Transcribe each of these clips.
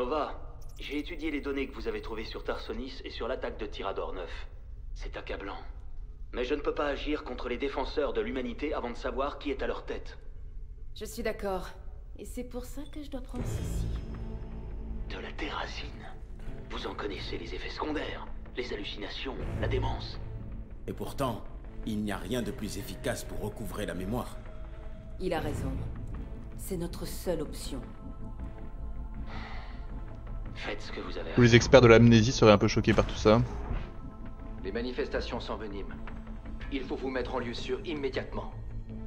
Nova, j'ai étudié les données que vous avez trouvées sur Tarsonis et sur l'attaque de Tyrador 9. C'est accablant. Mais je ne peux pas agir contre les défenseurs de l'humanité avant de savoir qui est à leur tête. Je suis d'accord. Et c'est pour ça que je dois prendre ceci. De la terrasine. Vous en connaissez les effets secondaires, les hallucinations, la démence. Et pourtant, il n'y a rien de plus efficace pour recouvrer la mémoire. Il a raison. C'est notre seule option. Faites ce que vous avez à Tous les faire. experts de l'amnésie seraient un peu choqués par tout ça. Les manifestations s'enveniment. Il faut vous mettre en lieu sûr immédiatement.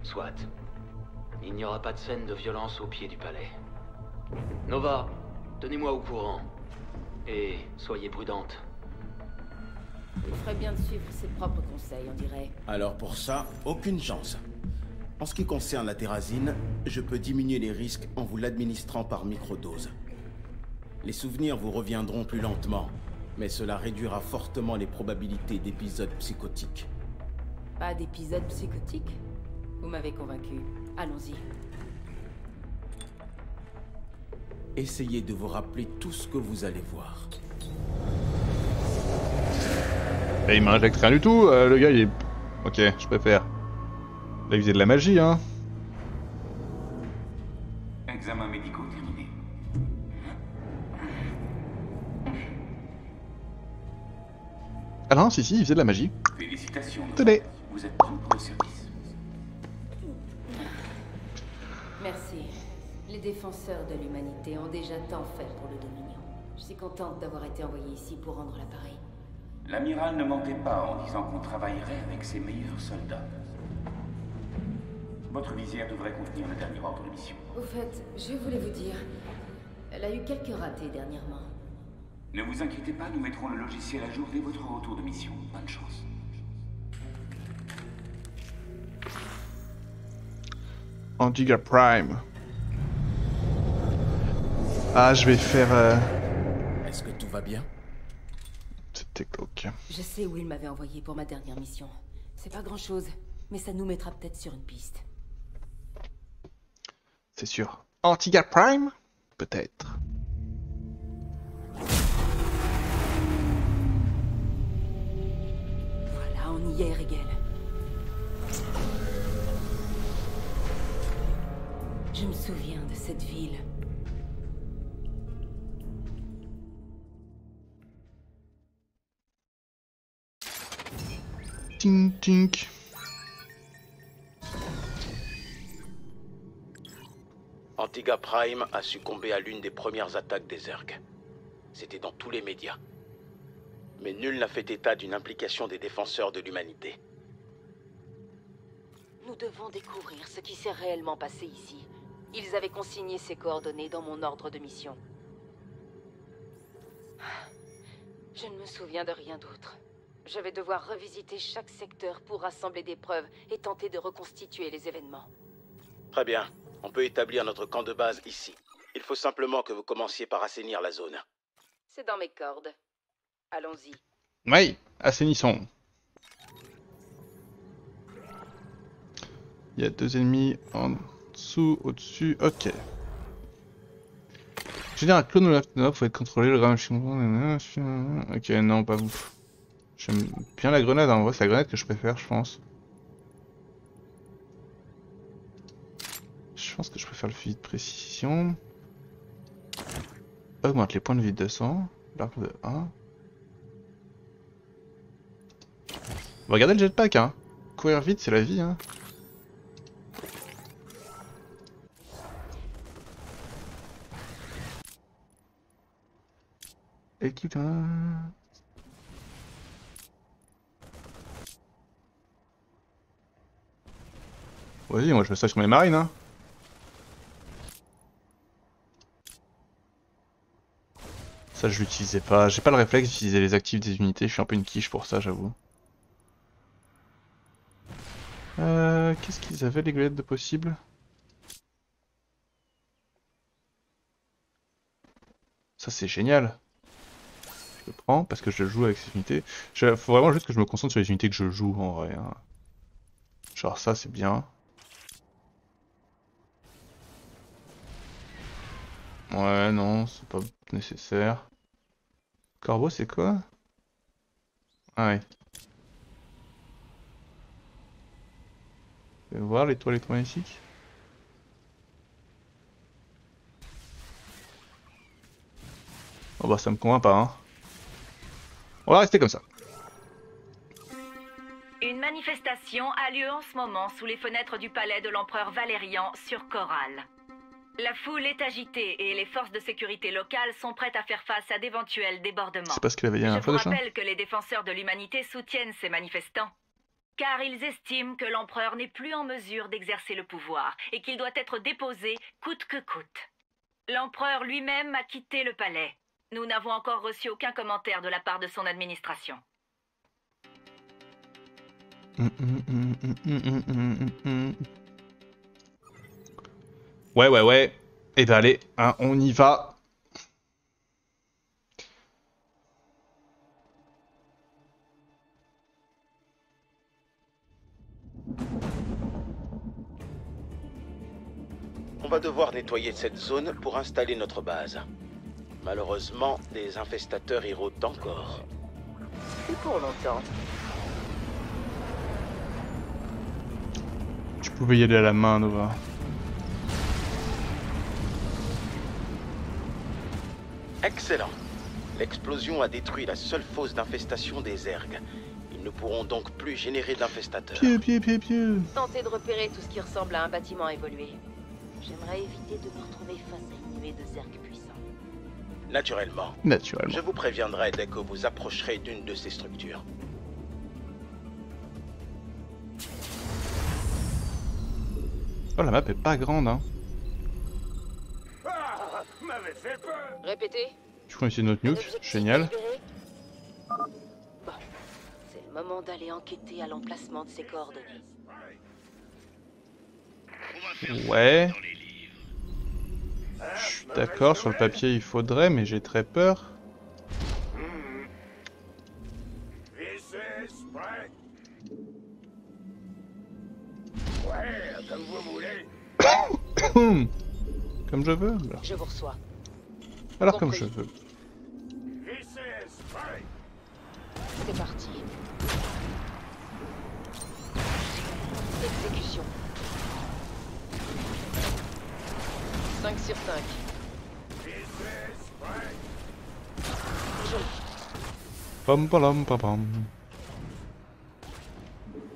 Soit. Il n'y aura pas de scène de violence au pied du palais. Nova, tenez-moi au courant. Et soyez prudente. Il ferait bien de suivre ses propres conseils, on dirait. Alors pour ça, aucune chance. En ce qui concerne la terrasine, je peux diminuer les risques en vous l'administrant par microdose. Les souvenirs vous reviendront plus lentement, mais cela réduira fortement les probabilités d'épisodes psychotiques. Pas d'épisode psychotique? Vous m'avez convaincu. Allons-y. Essayez de vous rappeler tout ce que vous allez voir. Et il m'injecte rien du tout, le gars il est... Ok, je préfère. Là il faisait de la magie, hein. Examen médicaux terminé. Ah non, si, il faisait de la magie. Félicitations. Tenez. Vous êtes tout pour le service. Merci. Les défenseurs de l'humanité ont déjà tant fait pour le Dominion. Je suis contente d'avoir été envoyée ici pour rendre l'appareil. L'amiral ne mentait pas en disant qu'on travaillerait avec ses meilleurs soldats. Votre visière devrait contenir le dernier ordre de mission. Au fait, je voulais vous dire... Elle a eu quelques ratés dernièrement. Ne vous inquiétez pas, nous mettrons le logiciel à jour dès votre retour de mission. Bonne chance. Antigua Prime. Ah, je vais faire... Est-ce que tout va bien? C'était glauque. Je sais où il m'avait envoyé pour ma dernière mission. C'est pas grand-chose, mais ça nous mettra peut-être sur une piste. C'est sûr. Antigua Prime? Peut-être. Voilà, on y est, Rigel. Je me souviens de cette ville. Tink tink. Antigua Prime a succombé à l'une des premières attaques des Zerg. C'était dans tous les médias. Mais nul n'a fait état d'une implication des défenseurs de l'humanité. Nous devons découvrir ce qui s'est réellement passé ici. Ils avaient consigné ces coordonnées dans mon ordre de mission. Je ne me souviens de rien d'autre. Je vais devoir revisiter chaque secteur pour rassembler des preuves et tenter de reconstituer les événements. Très bien. On peut établir notre camp de base ici. Il faut simplement que vous commenciez par assainir la zone. C'est dans mes cordes. Allons-y. Oui, assainissons. Il y a 2 ennemis en dessous, au-dessus, ok. Générer un clone de la faut être contrôlé, le ramassement. Ok, non, pas vous. J'aime bien la grenade, en vrai, c'est la grenade que je préfère, je pense. Je pense que je préfère le fusil de précision. Augmente les points de vie de 200. L'arc de 1. On va regarder le jetpack, hein. Courir vite, c'est la vie, hein. Équipe. Vas-y, moi je fais ça sur mes marines, hein. Ça je l'utilisais pas, j'ai pas le réflexe d'utiliser les actifs des unités, je suis un peu une quiche pour ça, j'avoue. Qu'est-ce qu'ils avaient les galettes de possible? Ça c'est génial. Je le prends parce que je joue avec ces unités. Faut vraiment juste que je me concentre sur les unités que je joue en vrai, hein. Genre ça c'est bien. Ouais, non, c'est pas nécessaire. Corbeau, c'est quoi? Ah ouais. Fais voir les toiles électromagnétiques. Oh bah ça me convainc pas, hein. On va rester comme ça. Une manifestation a lieu en ce moment sous les fenêtres du palais de l'empereur Valérian sur Corral. La foule est agitée et les forces de sécurité locales sont prêtes à faire face à d'éventuels débordements. C'est parce qu'il avait dit un Je fois vous déjà. rappelle que les défenseurs de l'humanité soutiennent ces manifestants, car ils estiment que l'empereur n'est plus en mesure d'exercer le pouvoir et qu'il doit être déposé coûte que coûte. L'empereur lui-même a quitté le palais. Nous n'avons encore reçu aucun commentaire de la part de son administration. Ouais. Et ben allez, hein, on y va. On va devoir nettoyer cette zone pour installer notre base. Malheureusement, des infestateurs y rôdent encore. Plus pour longtemps. Tu pouvais y aller à la main, Nova. Excellent. L'explosion a détruit la seule fosse d'infestation des Zerg. Ils ne pourront donc plus générer d'infestateurs. Pieu. Tenter de repérer tout ce qui ressemble à un bâtiment évolué. J'aimerais éviter de me retrouver face à une nuée de Zerg puissants. Naturellement. Naturellement. Je vous préviendrai dès que vous approcherez d'une de ces structures. Oh, la map est pas grande, hein. Répétez. Je crois essayer notre nuke, génial. Bon, c'est le moment d'aller enquêter à l'emplacement de ces coordonnées. Ouais. Je suis d'accord, sur le papier il faudrait, mais j'ai très peur. Comme je veux. Je vous reçois. Alors comme je veux. C'est parti. Exécution. 5 sur 5. Joli. Pam pam pam pam.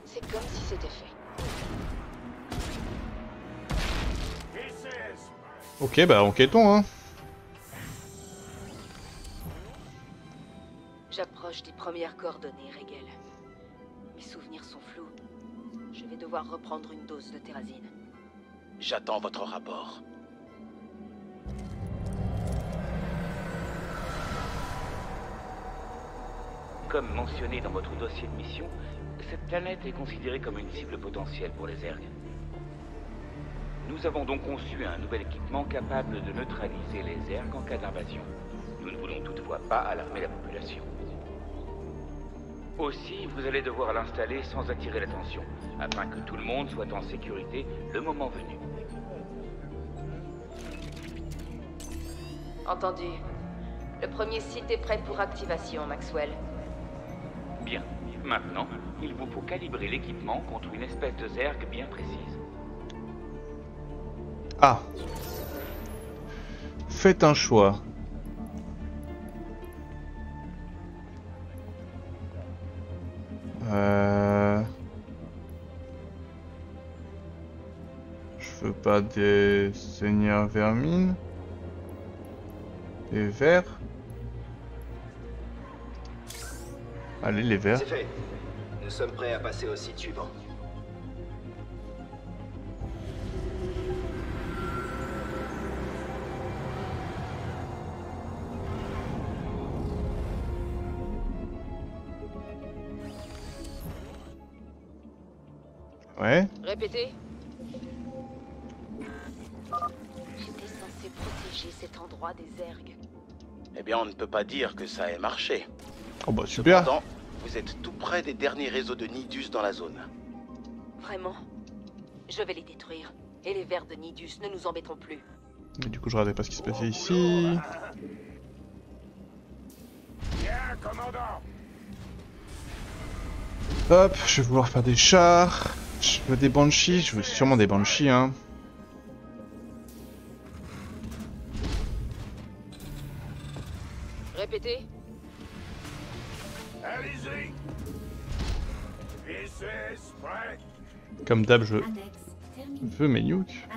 C'est comme si c'était fait. Ok, bah enquêtons, hein. J'approche des premières coordonnées, Regel. Mes souvenirs sont flous. Je vais devoir reprendre une dose de Terrazine. J'attends votre rapport. Comme mentionné dans votre dossier de mission, cette planète est considérée comme une cible potentielle pour les Zerg. Nous avons donc conçu un nouvel équipement capable de neutraliser les Zerg en cas d'invasion. Nous ne voulons toutefois pas alarmer la population. Aussi, vous allez devoir l'installer sans attirer l'attention, afin que tout le monde soit en sécurité le moment venu. Entendu. Le premier site est prêt pour activation, Maxwell. Bien. Maintenant, il vous faut calibrer l'équipement contre une espèce de Zerg bien précise. Ah. Faites un choix. Je veux pas des seigneurs vermines. Des vers. Allez, les vers. C'est fait. Nous sommes prêts à passer au site suivant. Ouais. Répétez. J'étais censé protéger cet endroit des Zerg. Eh bien, on ne peut pas dire que ça ait marché. Oh bah super. Cependant, vous êtes tout près des derniers réseaux de Nidus dans la zone. Vraiment? Je vais les détruire. Et les vers de Nidus, ne nous embêtons plus. Et du coup, je regardais pas ce qui se passait ici. Hop, je vais vouloir faire des chars. Je veux des banshees, je veux sûrement des banshees, hein. Répétez. Comme d'hab, je veux mes nukes.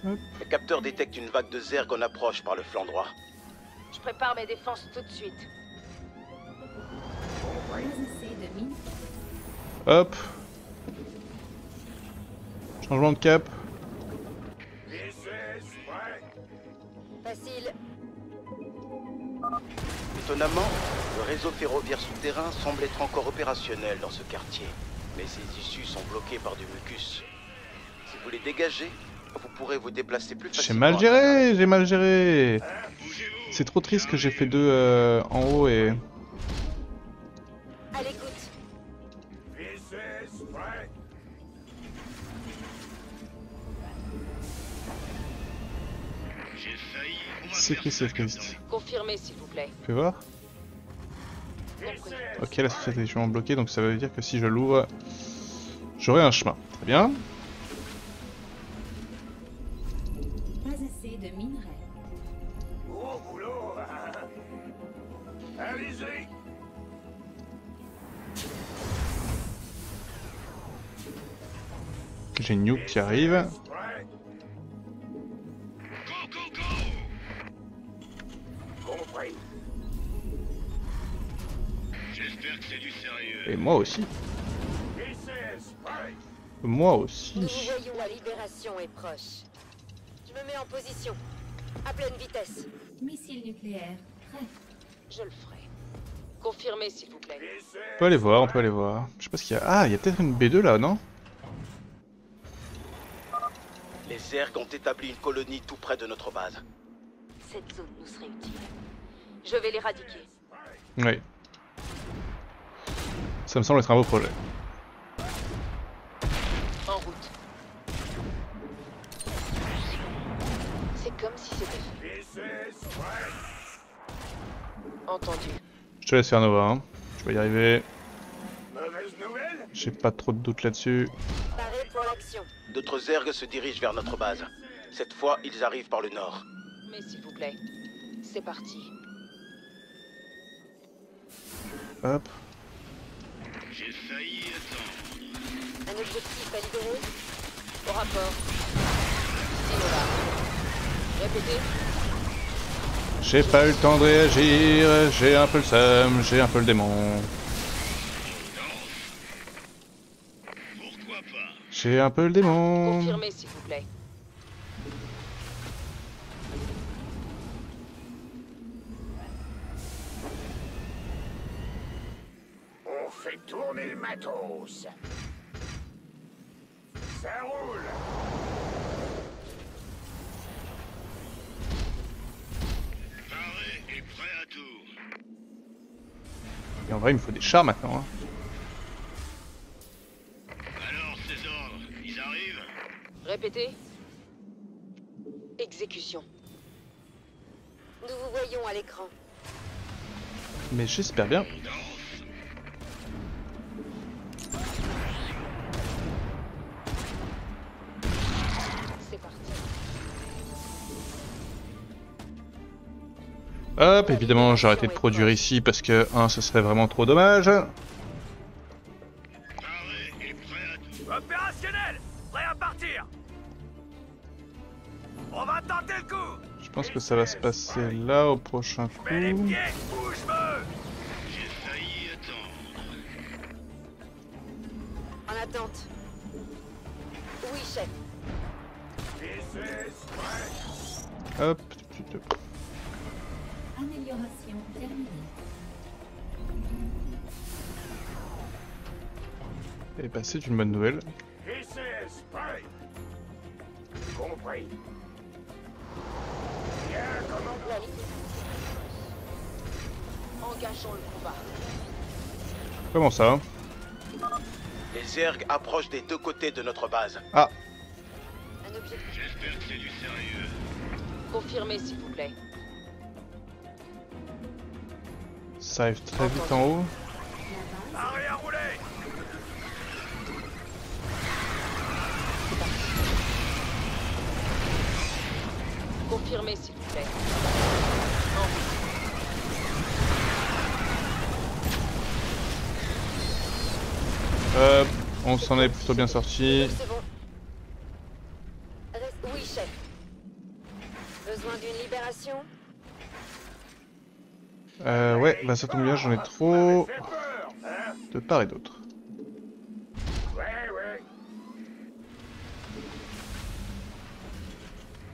Le capteur détecte une vague de Zerg en approche par le flanc droit. Je prépare mes défenses tout de suite. Hop. Changement de cap. Facile. Étonnamment, le réseau ferroviaire souterrain semble être encore opérationnel dans ce quartier. Mais ses issues sont bloquées par du mucus. Si vous les dégagez, vous pourrez vous déplacer plus facilement. J'ai mal géré. C'est trop triste que j'ai fait deux en haut et... À l'écoute. C'est qui cette liste? Confirmez s'il vous plaît. Fais voir. Ok, la société est sûrement bloquée, donc ça veut dire que si je l'ouvre, j'aurai un chemin. Très bien. Pas assez de minerais. Au boulot. Allez-y. J'ai une nuke qui arrive. J'espère que c'est du sérieux. Et moi aussi. Moi aussi. Nous vous voyons, la libération est proche. Je me mets en position. À pleine vitesse. Missile nucléaire, prêt. Je le ferai. Confirmez s'il vous plaît. On peut aller voir, on peut aller voir. Je sais pas ce qu'il y a. Ah, il y a peut-être une B2 là, non? Les Zerg ont établi une colonie tout près de notre base. Cette zone nous serait utile. Je vais l'éradiquer. Oui. Ça me semble être un beau projet. En route. C'est comme si c'était fait. Entendu. Je te laisse faire Nova, hein. Je vais y arriver. Mauvaise nouvelle. J'ai pas trop de doute là-dessus. Paré pour l'action. D'autres Zerg se dirigent vers notre base. Cette fois, ils arrivent par le nord. Mais s'il vous plaît. C'est parti. Hop. J'ai failli attendre. Un objectif à libérer. Au rapport. Sinova. Répétez. J'ai pas eu le temps de réagir, j'ai un peu le seum, j'ai un peu le démon. Pourquoi pas? J'ai un peu le démon. Confirmez s'il vous plaît. On fait tourner le matos. Ça roule. Paré et prêt à tout. Et en vrai, il me faut des chars maintenant. Hein. Alors, ces ordres, ils arrivent? Répétez. Exécution. Nous vous voyons à l'écran. Mais j'espère bien. C'est parti. Hop, évidemment, j'ai arrêté de produire ici parce que, ce serait vraiment trop dommage. Paré et prêt à tout. Opérationnel. Prêt à partir. On va tenter le coup. Je pense que ça va se passer là au prochain coup. Mets les pieds. Bouge-me. J'ai failli attendre. En attente. Oui, chef. Hop. Amélioration terminée. Et bah, c'est une bonne nouvelle. Compris. Bien commandé. La ligne. Engageons le combat. Comment ça? Les Zerg approchent des deux côtés de notre base. Ah. Un objectif. J'espère que c'est du sérieux. Confirmez, s'il vous plaît. Ça arrive très vite en haut. Arrêt à rouler. Confirmez, s'il vous plaît. On s'en est plutôt bien sorti. C'est bon. Oui, chef. Besoin d'une libération? Ouais, bah ça tombe bien, j'en ai trop. De part et d'autre. Ouais.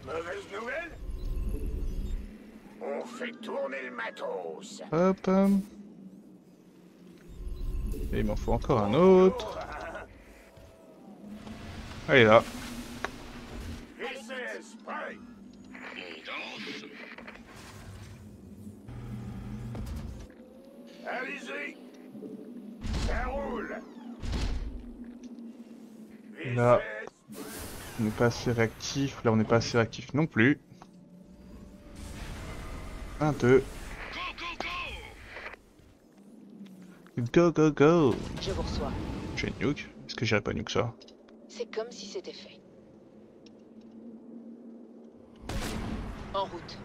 Mauvaise nouvelle? On fait tourner le matos. Hop. Et il m'en faut encore un autre. Allez là. SS, prêt. On danse. Allez-y. Ça roule. Là, on n'est pas assez réactif. Là, on n'est pas assez réactif non plus. 1, 2. Go, go, go. Je vous reçois. J'ai une nuke. Est-ce que j'irai pas nuke ça? C'est comme si c'était fait. En route.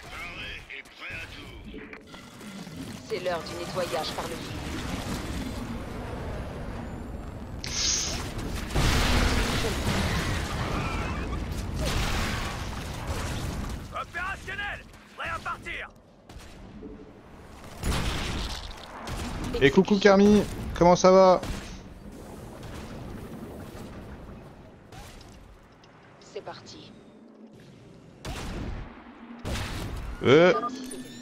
Arrêt est prêt à tout. C'est l'heure du nettoyage par le feu. Opérationnel. Prêt à partir. Et coucou Carmi, comment ça va? C'est parti. Les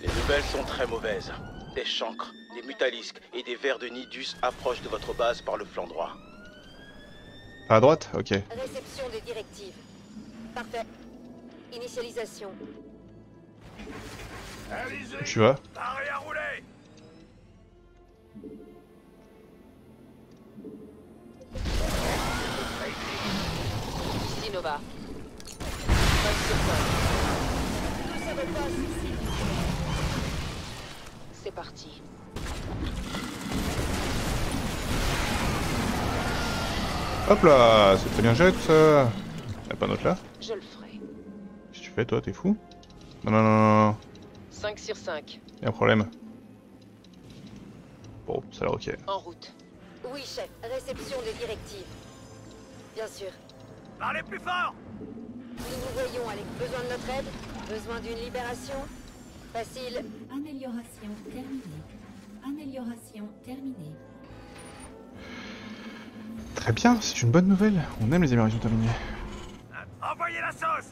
nouvelles sont très mauvaises. Des chancres, des mutalisques et des vers de Nidus approchent de votre base par le flanc droit. À droite? Ok. Réception des directives. Parfait. Initialisation. Allez-y. Tu vas? Arrêt à rouler. Ici Nova. 5 sur 5. Tout ça va pas. C'est parti. Hop là, c'est très bien géré tout ça. Y'a pas d'autre là? Je le ferai. Qu'est-ce que tu fais toi, t'es fou? Non, non, non, non. 5 sur 5. Y'a un problème. Bon, ça a l'air ok. En route. Oui, chef. Réception des directives. Bien sûr. Parlez plus fort. Nous nous voyons avec besoin de notre aide. Besoin d'une libération. Facile. Amélioration terminée. Amélioration terminée. Très bien, c'est une bonne nouvelle. On aime les améliorations terminées. Envoyez la sauce.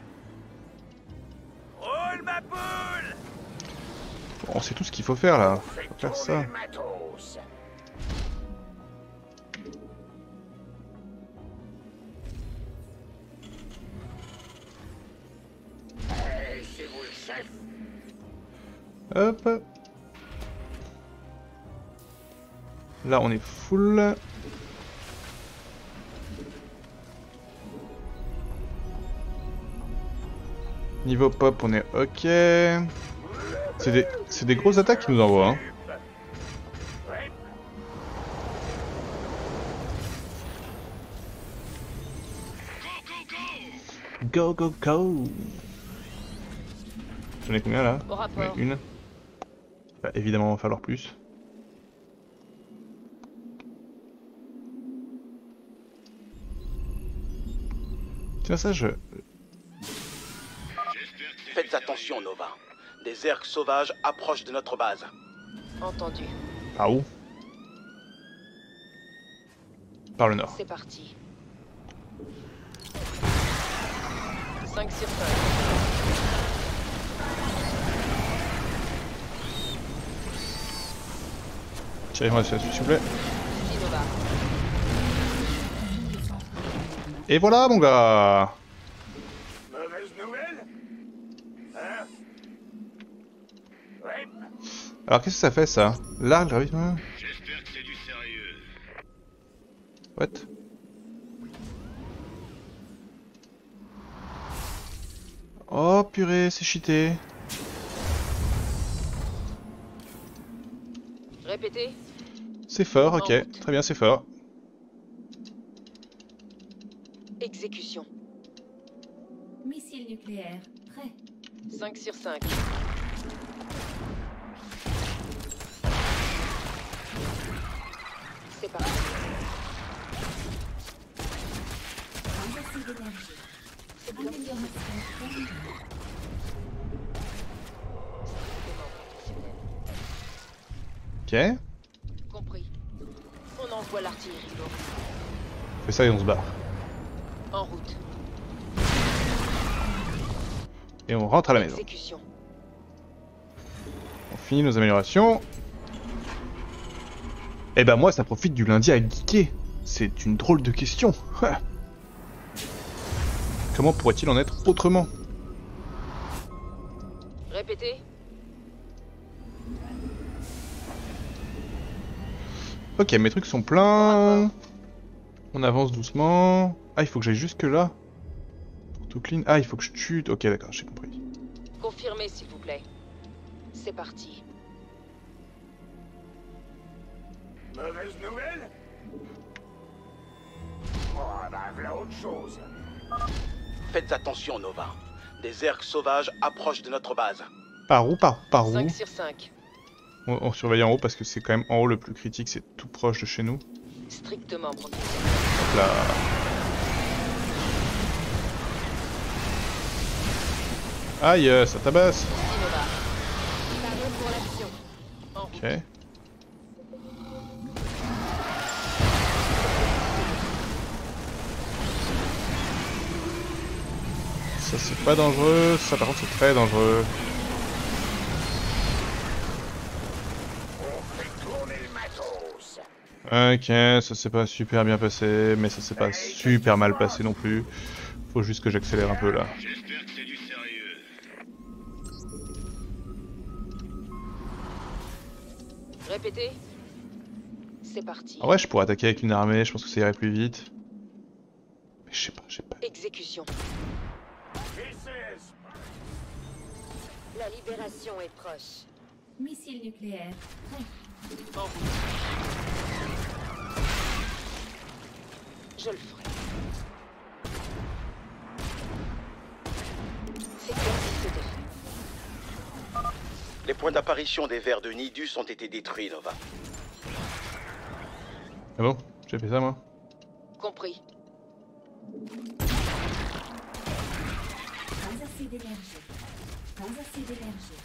Roule ma poule. Bon, on sait tout ce qu'il faut faire là. Fais Faut faire tourner ça. le matos. Hey, c'est vous le chef. Hop. Là, on est full. Niveau pop, on est ok. C'est des grosses attaques qu'ils nous envoient. Hein. Go, go, go. J'en ai combien là? Au rapport. J'en ai une. Bah, évidemment, il va falloir plus. Tiens, ça, je... Faites attention, Nova. Des Zergs sauvages approchent de notre base. Entendu. Par où? Par le nord. C'est parti. 5 sur 5. Tirez-moi dessus, s'il vous plaît. Innova. Et voilà, mon gars. Mauvaise nouvelle? Hein? Ouais. Alors qu'est-ce que ça fait ça? Là, le graviton. J'espère que c'est du sérieux. What? Oh purée, c'est cheaté. Répétez. C'est fort, ok. Très bien, c'est fort. Exécution. Missile nucléaire prêt. 5 sur 5. C'est parti. Pas assez d'énergie. Amélioration terminée. Ok. Compris. On envoie l'artillerie lourde. On fait ça et on se barre. En route. Et on rentre à la maison. Exécution. On finit nos améliorations. Et ben moi ça profite du lundi à geeker. C'est une drôle de question. Comment pourrait-il en être autrement? Répétez. Ok, mes trucs sont pleins. On avance doucement. Ah, il faut que j'aille jusque là. Pour tout clean. Ah, il faut que je tue. Ok, d'accord, j'ai compris. Confirmez, s'il vous plaît. C'est parti. Mauvaise nouvelle? Oh, bah voilà autre chose. Faites attention, Nova. Des Zergs sauvages approchent de notre base. Par où? Par où? 5 sur 5. On surveille en haut parce que c'est quand même en haut le plus critique, c'est tout proche de chez nous. Strictement protégé. Hop là. Aïe, ça tabasse. Innova. Paré pour l'action. En route. Ok. Ça c'est pas dangereux, ça par contre c'est très dangereux. On fait tourner le matos. Ok, ça s'est pas super bien passé, mais ça s'est pas super mal passé non plus. Faut juste que j'accélère un peu là. J'espère que c'est du sérieux. Répétez. C'est parti. En vrai, je pourrais attaquer avec une armée, je pense que ça irait plus vite. Mais je sais pas. Exécution. Kisses. La libération est proche. Missile nucléaire prêt. En route. Je le ferai. C'est comme si c'était fait. Les points d'apparition des vers de Nidus ont été détruits, Nova. Ah bon? J'ai fait ça moi? Compris. Pas assez d'énergie. Pas assez d'énergie.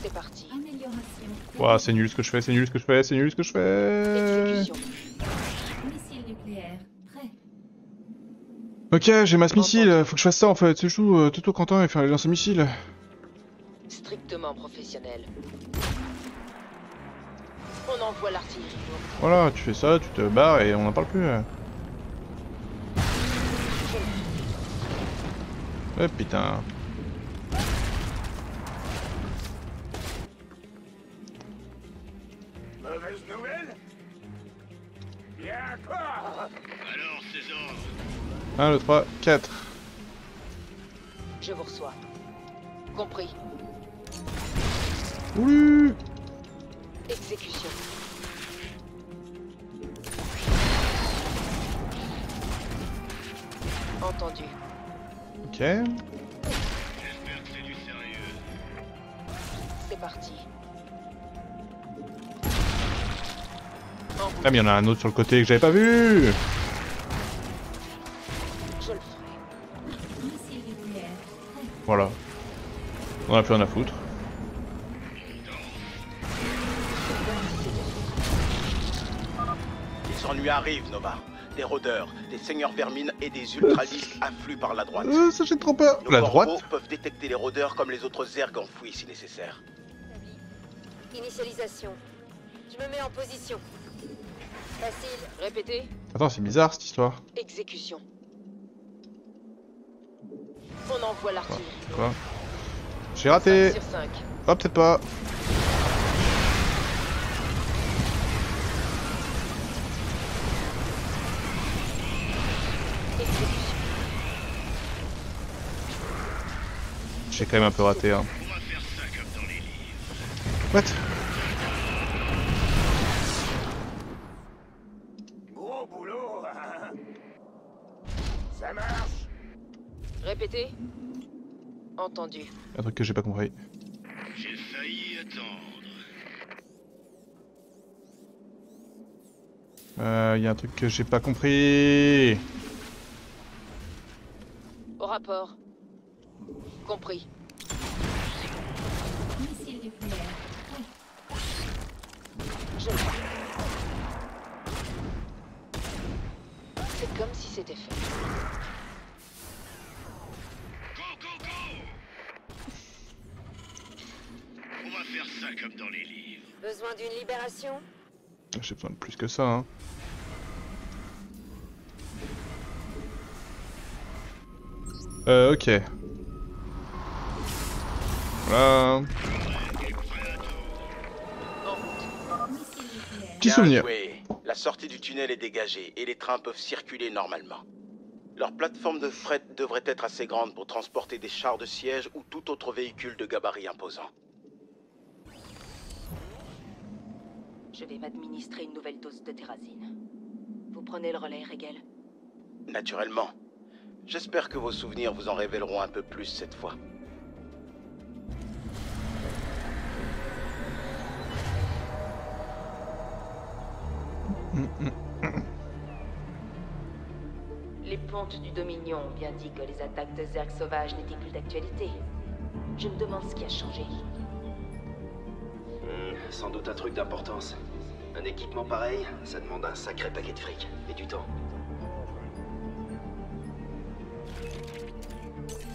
C'est parti. Amélioration. Ouah, c'est nul ce que je fais, c'est nul ce que je fais, c'est nul ce que je fais. Exécution. Missile nucléaire prêt. Ok, j'ai masse missile, faut que je fasse ça en fait. C'est chou, Toto Quentin et faire les lancer missiles. Strictement professionnel. On envoie l'artillerie lourde. Voilà, tu fais ça, tu te barres et on n'en parle plus. Ouais, putain. Mauvaise nouvelle? Bien quoi? Alors, ces ordres. 1, 2, 3, 4. Je vous reçois. Compris. Oui. Exécution. Entendu. Ok. J'espère que c'est du sérieux. C'est parti. Ah mais il y en a un autre sur le côté que j'avais pas vu. Je le ferai. Missile nucléaire prêt. Voilà. On a plus rien à foutre. Les ennuis arrivent, Nova. Des rôdeurs, des seigneurs vermines et des ultralisques affluent par la droite. Ça j'ai trop peur. Nos La corbeaux droite? peuvent détecter les rôdeurs comme les autres Zergs enfouis si nécessaire. Initialisation. Je me mets en position. Facile. Répétez. Attends, c'est bizarre cette histoire. Exécution. On envoie l'artillerie. Quoi? J'ai raté. 5 sur 5. Oh, peut-être pas. J'ai quand même un peu raté. Hein. What? Gros boulot. Ça marche. Répétez. Entendu. Un truc que j'ai pas compris. J'ai failli attendre. Y a un truc que j'ai pas compris. Au rapport. Compris. Missile nucléaire. Je... C'est comme si c'était fait. On va faire ça comme dans les livres. Besoin d'une libération? J'ai besoin de plus que ça. Hein. Ok. Voilà. Petit Bien souvenir. joué. La sortie du tunnel est dégagée et les trains peuvent circuler normalement. Leur plateforme de fret devrait être assez grande pour transporter des chars de siège ou tout autre véhicule de gabarit imposant. Je vais m'administrer une nouvelle dose de terrazine. Vous prenez le relais, Regel? Naturellement. J'espère que vos souvenirs vous en révéleront un peu plus cette fois. Les pontes du Dominion ont bien dit que les attaques de Zerg sauvages n'étaient plus d'actualité. Je me demande ce qui a changé. Sans doute un truc d'importance. Un équipement pareil, ça demande un sacré paquet de fric et du temps.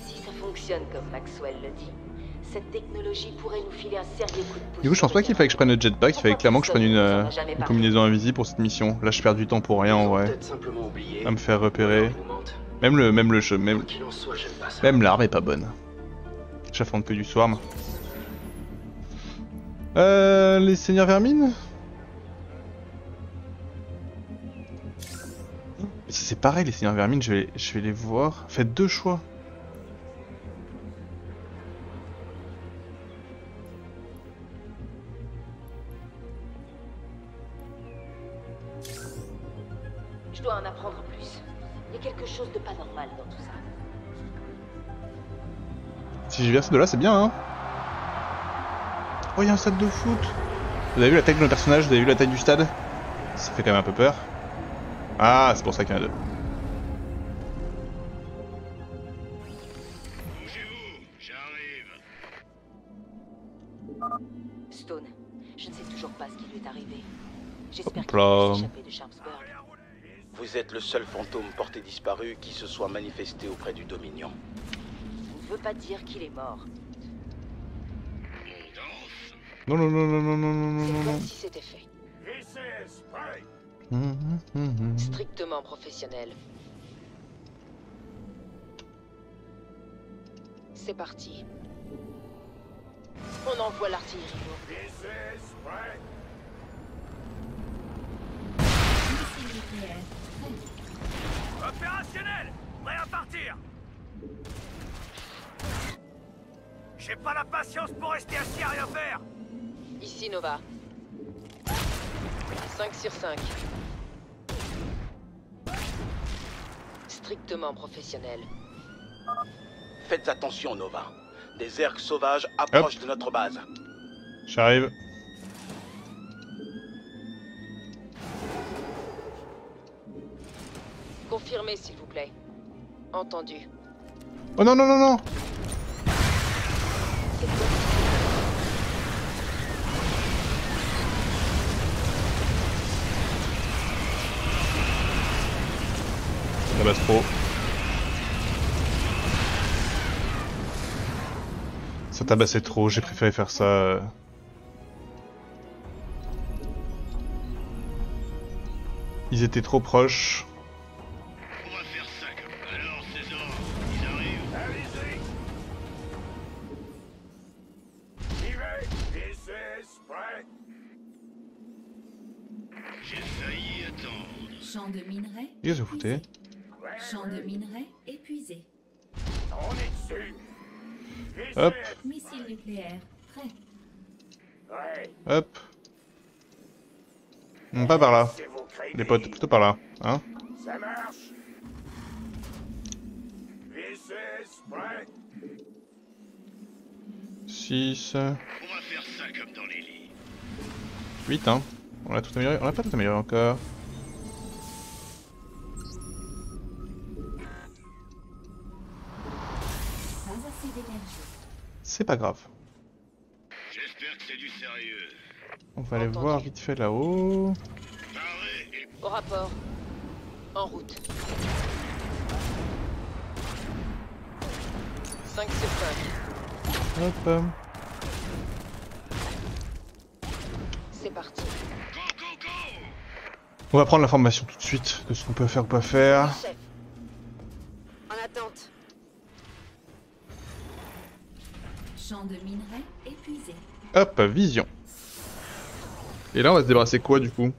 Si ça fonctionne comme Maxwell le dit, cette technologie pourrait nous filer un sérieux coup de pouce. Du coup, je pense pas qu'il fallait que je prenne le jetpack, il fallait clairement que je prenne une combinaison invisible pour cette mission. Là, je perds du temps pour rien en vrai. À me faire repérer. Même le jeu, même l'arme est pas bonne. J'affronte que du swarm. Les seigneurs vermines? Mais si c'est pareil, les seigneurs vermines, je vais les voir. Faites deux choix. Je dois en apprendre plus. Il y a quelque chose de pas normal dans tout ça. Si j'ai versé de là, c'est bien, hein. Oh, il y a un stade de foot. Vous avez vu la taille de nos personnages? Vous avez vu la taille du stade? Ça fait quand même un peu peur. Ah, c'est pour ça qu'il y en a deux. Bougez-vous, j'arrive. Stone, je ne sais toujours pas ce qui lui est arrivé. J'espère qu'il Hop là. va s'échapper de Sharpsburg. Vous êtes le seul fantôme porté disparu qui se soit manifesté auprès du Dominion. Ça ne veut pas dire qu'il est mort. Non, non, non, non, non, non, non, non, C'est non. comme si c'était fait. Strictement professionnel. C'est parti. On envoie l'artillerie lourde. Missile nucléaire. Opérationnel. Prêt à partir. J'ai pas la patience pour rester assis à rien faire. Ici Nova. 5 sur 5. Strictement professionnel. Faites attention, Nova. Des Zergs sauvages approchent de notre base. J'arrive. Confirmez s'il vous plaît. Entendu. Oh non, non, non, non. Ça tabasse trop. Ça tabassait trop, j'ai préféré faire ça. Ils étaient trop proches. On va faire ça comme... Alors, César, ils arrivent. Allez-y. J'ai failli attendre. Champ de minerais. Qu'est-ce que vous foutez? Champ de minerais épuisé. On est dessus. Hop. Missile nucléaire prêt. Hop. Pas par là. Les potes, plutôt par là. Hein? Ça marche. V6, prêt. 6. On va faire ça comme dans les lits. 8 hein. On a tout amélioré. On a pas tout amélioré encore. Pas assez d'énergie. C'est pas grave. J'espère que c'est du sérieux. On va aller voir vite fait là-haut. Au rapport. En route. 5 sur 5. Hop. C'est parti. On va prendre l'information tout de suite de ce qu'on peut faire ou pas faire. Chef. En attente. Champ de minerais épuisé. Hop, vision. Et là on va se débarrasser quoi du coup?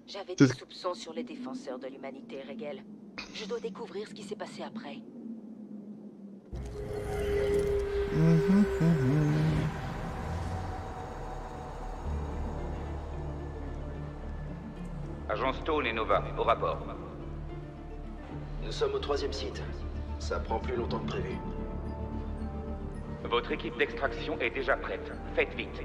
J'avais des soupçons sur les défenseurs de l'humanité, Regel. Je dois découvrir ce qui s'est passé après. Agent Stone et Nova, au rapport. Nous sommes au 3e site. Ça prend plus longtemps que prévu. Votre équipe d'extraction est déjà prête. Faites vite.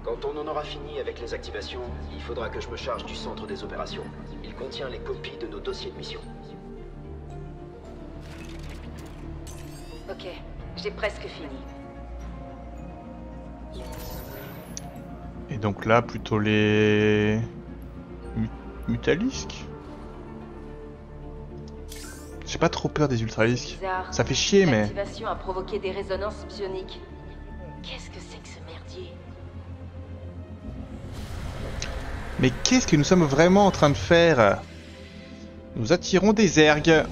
Quand on en aura fini avec les activations, il faudra que je me charge du centre des opérations. Il contient les copies de nos dossiers de mission. Ok, j'ai presque fini. Et donc là plutôt les... Mutalisques. J'ai pas trop peur des ultralisques. Bizarre. Ça fait chier mais... L'activation a provoqué des résonances psioniques. Qu'est-ce que c'est que ce merdier? Mais qu'est-ce que nous sommes vraiment en train de faire? Nous attirons des ergs.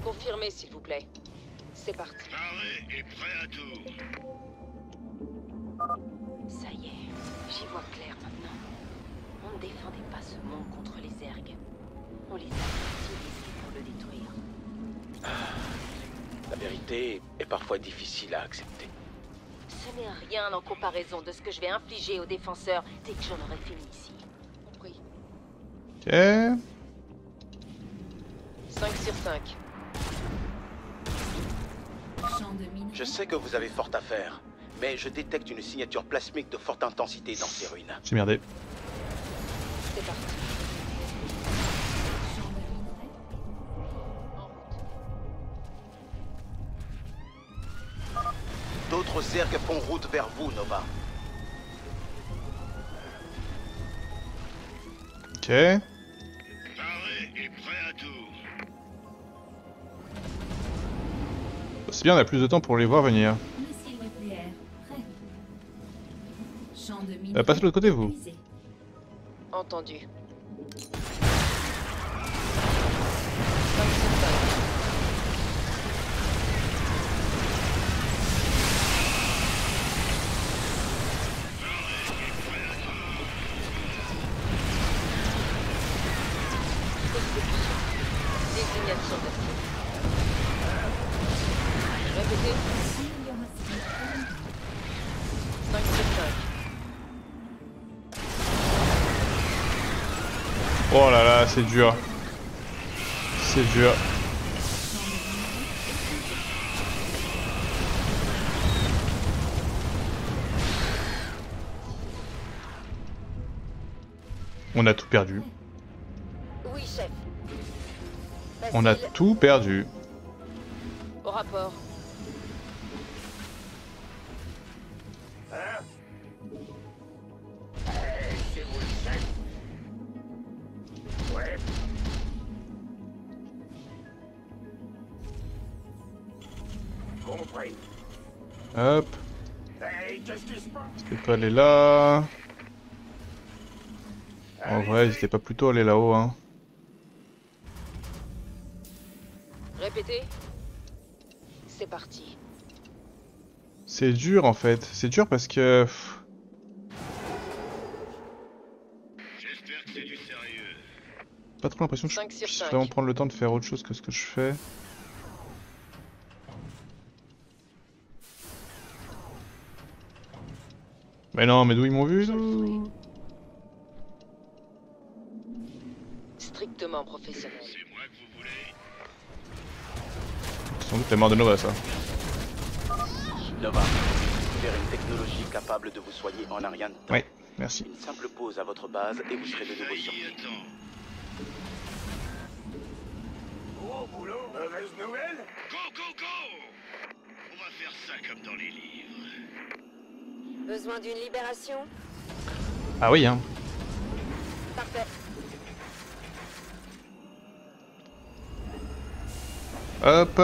Confirmez s'il vous plaît. C'est parti. Paré et prêt à tout. Ça y est, j'y vois clair maintenant. On ne défendait pas ce monde contre les ergs. On les a utilisés pour le détruire. La vérité est parfois difficile à accepter. Ce n'est rien en comparaison de ce que je vais infliger aux défenseurs dès que j'en aurai fini ici. Compris. Ok. 5 sur 5. Je sais que vous avez fort à faire, mais je détecte une signature plasmique de forte intensité dans ces ruines. J'ai merdé. C'est parti. D'autres zergs font route vers vous, Nova. Ok. Paré et prêt à tout. C'est bien, on a plus de temps pour les voir venir. Missile nucléaire prêt. Champ de minerais Passez de l'autre côté vous. épuisé. Entendu. 5 sur 5. Désignation de cible. Répétez. 5 sur 5. Oh là là, c'est dur. C'est dur. On a tout perdu. Oui, chef. On a Basile, tout perdu. au rapport. C'est vous le chef. Ouais. Compris. Hop. Hey, qu'est-ce qui se passe? N'hésitez pas à aller là. En vrai, n'hésitez pas plutôt à aller là-haut, hein. Répétez. C'est parti. C'est dur en fait. C'est dur parce que... J'espère que c'est du sérieux. Pas trop l'impression que je puisse vraiment prendre le temps de faire autre chose que ce que je fais. Mais non, mais d'où ils m'ont vu d'où? Strictement professionnel. C'est moi que vous voulez. Sans doute la mort de Nova, ça. Nova, vers une technologie capable de vous soigner en un rien de temps. Oui, merci. Une simple pause à votre base et vous serez de nouveau sur pied. Gros boulot, mauvaise nouvelle? Go! On va faire ça comme dans les livres. Besoin d'une libération? Ah oui, hein. Parfait. Hop.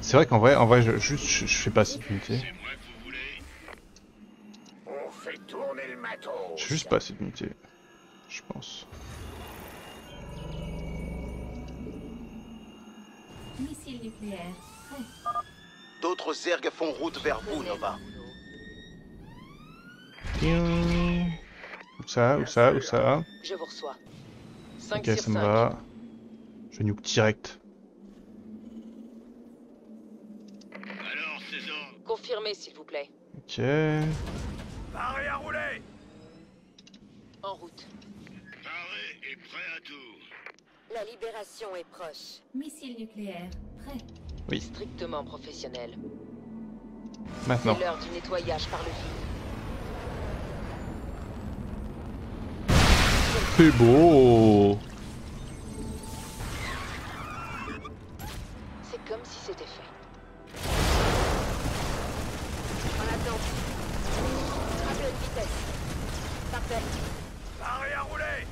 C'est vrai qu'en vrai, je fais pas assez d'unités. C'est moi que vous voulez. On fait tourner le matos. Je fais juste pas assez d'unités. Je pense. Missile nucléaire, prêt. D'autres Zerg font route vers vous, Nova. Où ça? Je vous reçois. 5 Ok, sur ça me 5. va. Je nuke direct. Alors, César. Confirmez, s'il vous plaît. Ok. Paré à rouler. En route. Paré et prêt à tout. La libération est proche. Missile nucléaire, prêt. Oui. Strictement professionnel. Maintenant. C'est l'heure du nettoyage par le vide. C'est beau. C'est comme si c'était fait. En attente. À pleine vitesse. Parfait. Paré à rouler.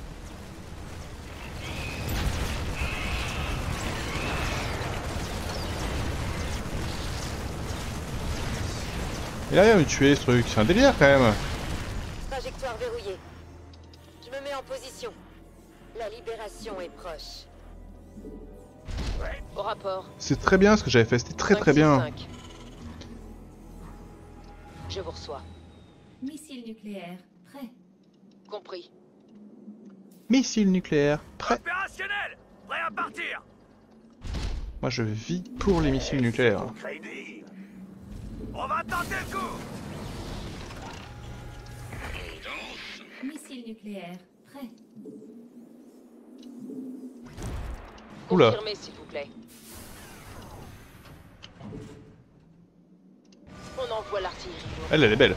Il a rien me tuer ce truc, c'est un délire quand même. Trajectoire verrouillée. Je me mets en position. La libération est proche. Au rapport. C'est très bien ce que j'avais fait, c'était très bien. 5. Je vous reçois. Missile nucléaire, prêt. Compris. Missile nucléaire, prêt. Opérationnel. Prêt à partir. Moi je vis pour les missiles nucléaires. Crédit. On va tenter le coup. Missile nucléaire, prêt. Oula. Confirmez, s'il vous plaît. On envoie l'artillerie. Elle est belle.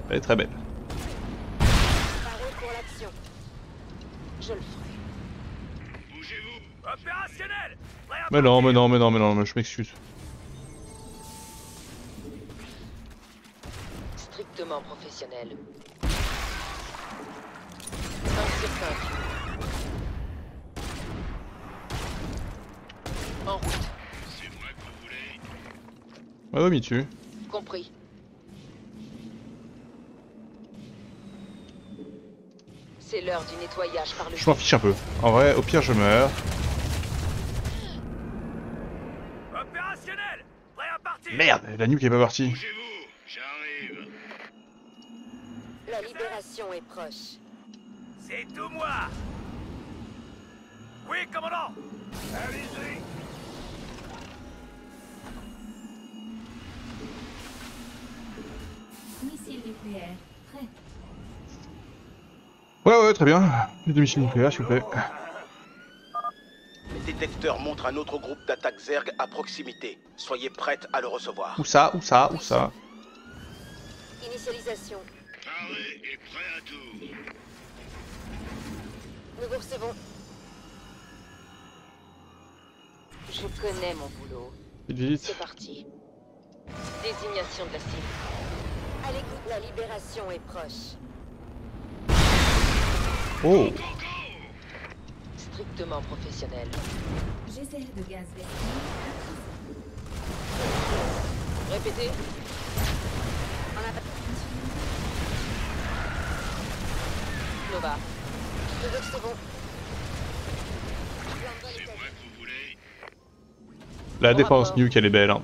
Elle est très belle. Paré pour l'action. Je le ferai. Bougez-vous. Opérationnel. Prêt à Mais partir. non, je m'excuse. Strictement professionnel. 5 sur 5. En route. C'est moi que vous voulez. Ouais, Mitu. Compris. C'est l'heure du nettoyage par le Je m'en fiche un peu. En vrai, au pire je meurs. Opérationnel. Prêt à partir. Merde, la nuque est pas partie. Bougez-vous. J'arrive. La libération est proche. C'est tout moi. Oui, commandant. Allez-y. Missile nucléaire, prêt. Ouais, très bien. Les deux missiles nucléaires, s'il vous plaît. Les détecteurs montrent un autre groupe d'attaque Zerg à proximité. Soyez prête à le recevoir. Où ça? Initialisation. Paré et prêt à tout. Nous vous recevons. Je connais mon boulot. Vite. C'est parti. Désignation de la cible. À l'écoute, la libération est proche. Oh. Strictement professionnel. Geyser de gaz vert. Répétez. En attaque. Nova. Nous vous recevons. C'est moi que vous voulez. La défense nuque, elle est belle. Hein.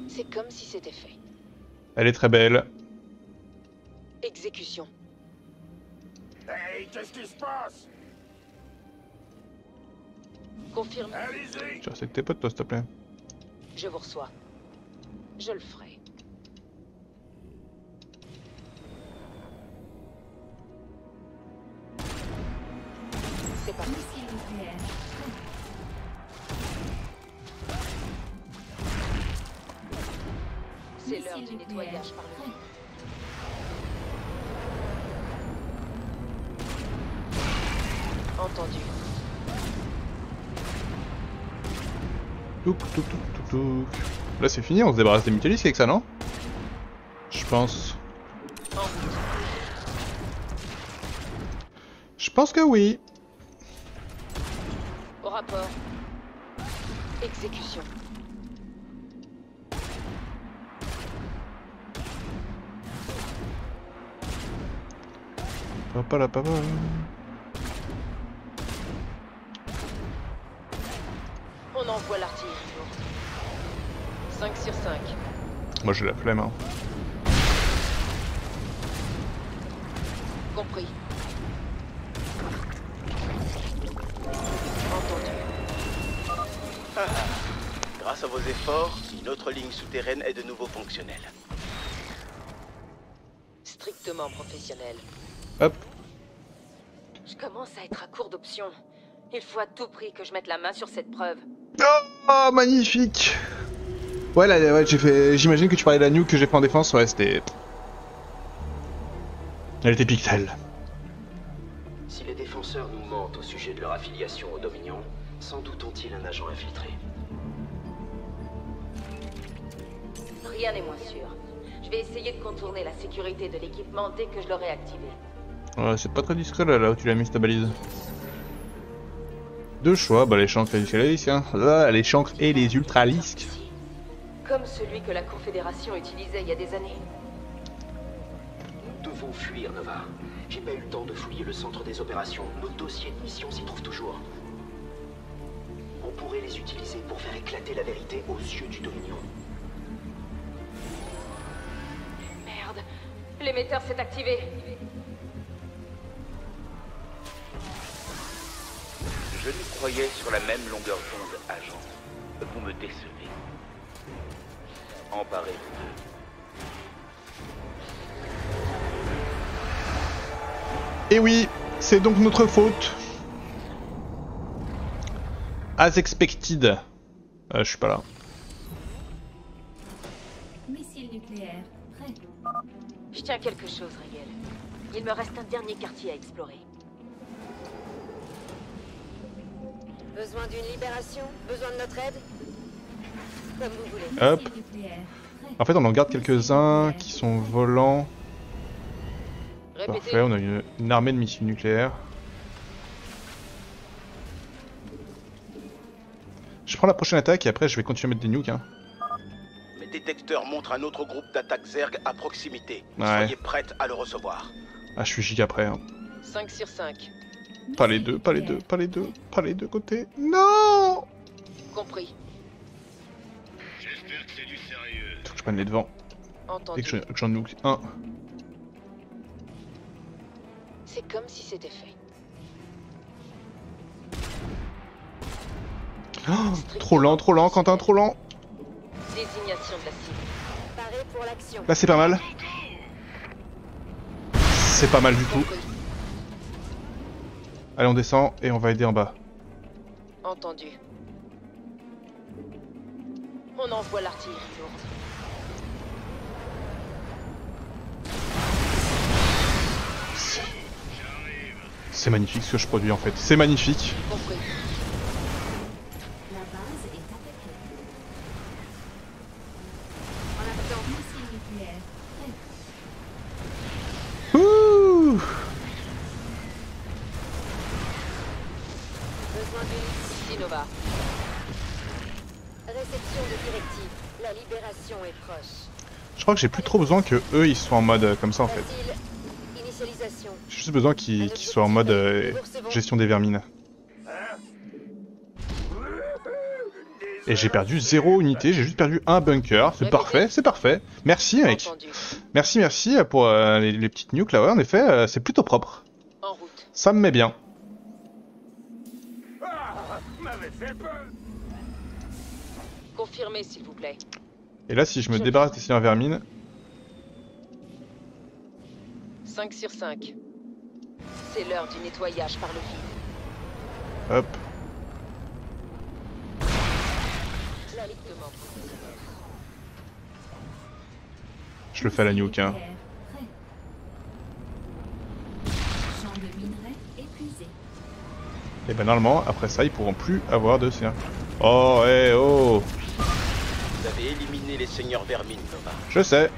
C'est comme si c'était fait. Elle est très belle. Exécution. Hey, qu'est-ce qui se passe? Confirme. Allez-y. Tu restes avec tes potes, toi, s'il te plaît. Je vous reçois. Je le ferai. C'est parti. C'est l'heure du nettoyage par le vide. Entendu. Touc, touc, touc, touc, touc. Là c'est fini, on se débarrasse des mutualistes avec ça, non? Je pense. Je pense que oui. Au rapport. Exécution. Papa la papa. On envoie l'artillerie lourde. 5 sur 5. Moi j'ai la flemme. Hein. Compris. Entendu. Grâce à vos efforts, notre ligne souterraine est de nouveau fonctionnelle. Strictement professionnel. Hop. Je commence à être à court d'options. Il faut à tout prix que je mette la main sur cette preuve. Oh, magnifique. Ouais, là, ouais, j'ai fait. J'imagine que tu parlais de la nuke que j'ai fait en défense. Ouais, c'était. Elle était pixel. Si les défenseurs nous mentent au sujet de leur affiliation au Dominion, sans doute ont-ils un agent infiltré. Rien n'est moins sûr. Je vais essayer de contourner la sécurité de l'équipement dès que je l'aurai activé. Ouais, c'est pas très discret là où tu l'as mis ta balise. Deux choix, bah les chancres et les ultralisques, hein. Là, les chancres et les ultralisques. Comme celui que la Confédération utilisait il y a des années. Nous devons fuir, Nova. J'ai pas eu le temps de fouiller le centre des opérations. Nos dossiers de mission s'y trouvent toujours. On pourrait les utiliser pour faire éclater la vérité aux yeux du Dominion. Merde, l'émetteur s'est activé. Je nous croyais sur la même longueur d'onde, agent. Vous me décevez. Emparez-vous d'eux. Et oui, c'est donc notre faute. As expected. Je suis pas là. Missile nucléaire, prêt. Je tiens quelque chose, Rigel. Il me reste un dernier quartier à explorer. Besoin d'une libération? Besoin de notre aide? Comme vous voulez. Hop. En fait, on en garde quelques-uns qui sont volants. Parfait, on a une armée de missiles nucléaires. Je prends la prochaine attaque et après je vais continuer à mettre des nukes. Hein. Mes détecteurs montrent un autre groupe d'attaque Zerg à proximité. Ouais. Soyez prêts à le recevoir. Ah, je suis giga prêt. Hein. 5 sur 5. Pas les deux, pas les deux, pas les deux, pas les deux côtés. Non! Compris. J'espère que c'est du sérieux. Faut que je prenne les devants. Entendu. Et que j'en nuke un. C'est comme si c'était fait. Oh, trop lent, Quentin, trop lent. Désignation de la cible. Paré pour l'action. Là, c'est pas mal. C'est pas mal du tout. Allez, on descend et on va aider en bas. Entendu. On envoie l'artillerie lourde. C'est magnifique ce que je produis en fait. C'est magnifique. Compris. La base est attaquée. En attendant, Missile nucléaire, prêt. Ouh! besoin d'une Ici Nova. réception de directive. La libération est proche. Je crois que j'ai plus trop besoin que eux ils soient en mode comme ça en fait. Facile. Initialisation. J'ai juste besoin qu'ils soient en mode gestion des vermines. Des Et j'ai perdu 0 unité, j'ai juste perdu un bunker. C'est parfait, c'est parfait. Merci mec. Merci, merci pour les petites nukes là, ouais, en effet, c'est plutôt propre. Ça me met bien. Confirmez, s'il vous plaît. Et là, si je me débarrasse des seigneurs vermines... 5 sur 5. C'est l'heure du nettoyage par le vide. Hop. Je le fais à la nuke, hein. Et ben normalement, après ça, ils pourront plus avoir de seigneurs. Oh, eh, oh. Vous avez éliminé les seigneurs vermines, Nova. Je sais.